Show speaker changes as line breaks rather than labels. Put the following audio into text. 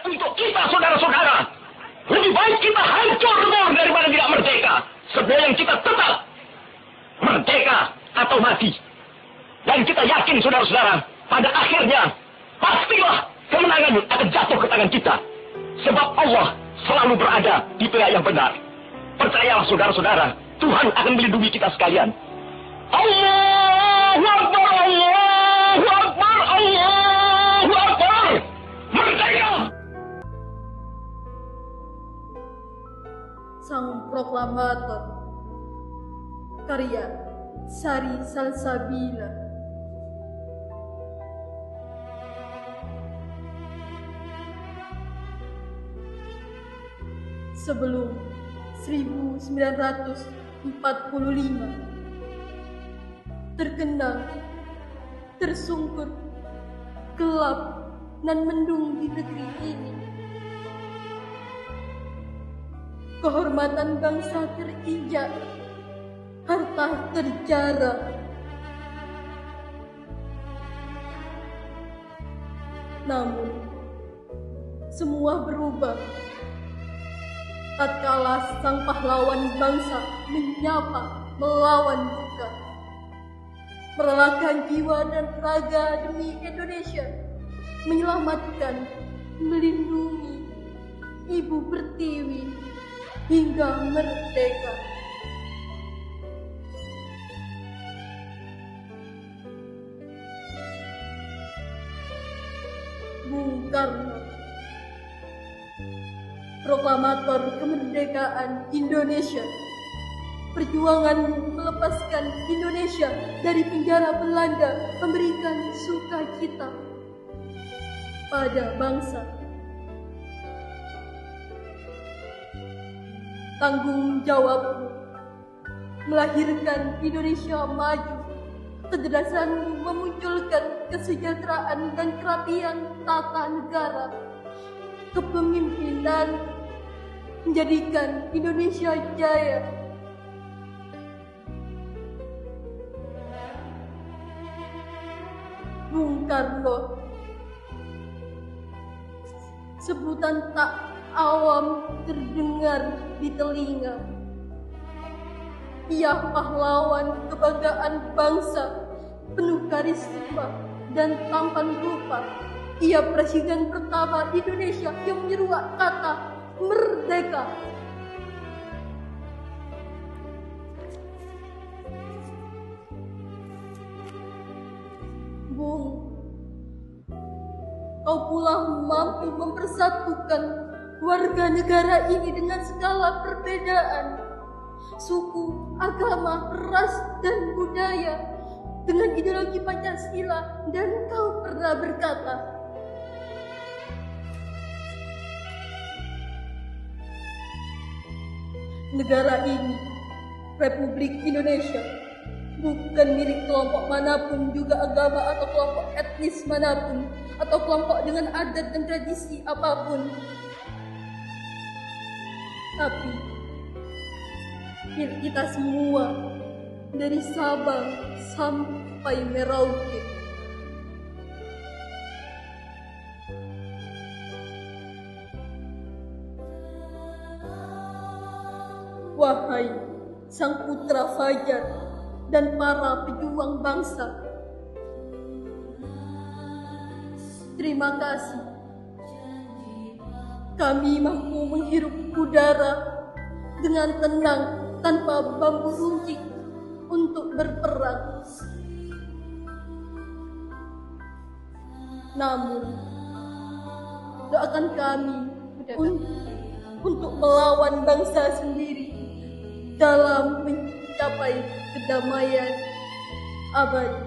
untuk kita, saudara-saudara. Lebih baik kita hancur lebur daripada tidak merdeka. Sebelum kita tetap merdeka atau mati. Dan kita yakin, saudara-saudara, pada akhirnya pastilah kemenangan akan jatuh ke tangan kita. Sebab Allah selalu berada di pihak yang benar. Percayalah, saudara-saudara, Tuhan akan melindungi kita sekalian. Allahu Akbar, Allahu Akbar, Allahu Akbar. Merdeka!
Sang Proklamator, karya Sari Salsabila. Sebelum 1945 terkenang, tersungkur, gelap dan mendung di negeri ini. Kehormatan bangsa terinjak, harta terjarah. Namun, semua berubah tatkala sang pahlawan bangsa menyapa melawan duka, merelakan jiwa dan raga demi Indonesia, menyelamatkan, melindungi Ibu Pertiwi hingga merdeka. Bung Karno, proklamator kemerdekaan Indonesia. Perjuanganmu melepaskan Indonesia dari penjara Belanda memberikan sukacita pada bangsa. Tanggung jawabmu melahirkan Indonesia maju. Kecerdasanmu memunculkan kesejahteraan dan kerapian tata negara. Kepemimpinan menjadikan Indonesia jaya. Bung Karno, sebutan tak awam terdengar di telinga. Ia pahlawan kebanggaan bangsa, penuh karisma dan tampan rupa. Ia presiden pertama Indonesia yang menyeruak kata merdeka. Bung, kau pula mampu mempersatukan warga negara ini dengan segala perbedaan, suku, agama, ras, dan budaya, dengan ideologi Pancasila. Dan kau pernah berkata, negara ini, Republik Indonesia, bukan milik kelompok manapun, juga agama atau kelompok etnis manapun, atau kelompok dengan adat dan tradisi apapun. Tapi milik kita semua, dari Sabang sampai Merauke. Wahai sang putra fajar dan para pejuang bangsa, terima kasih. Kami mampu menghirup udara dengan tenang tanpa bambu runcing untuk berperang. Namun, doakan kami untuk melawan bangsa sendiri dalam mencapai kedamaian abadi.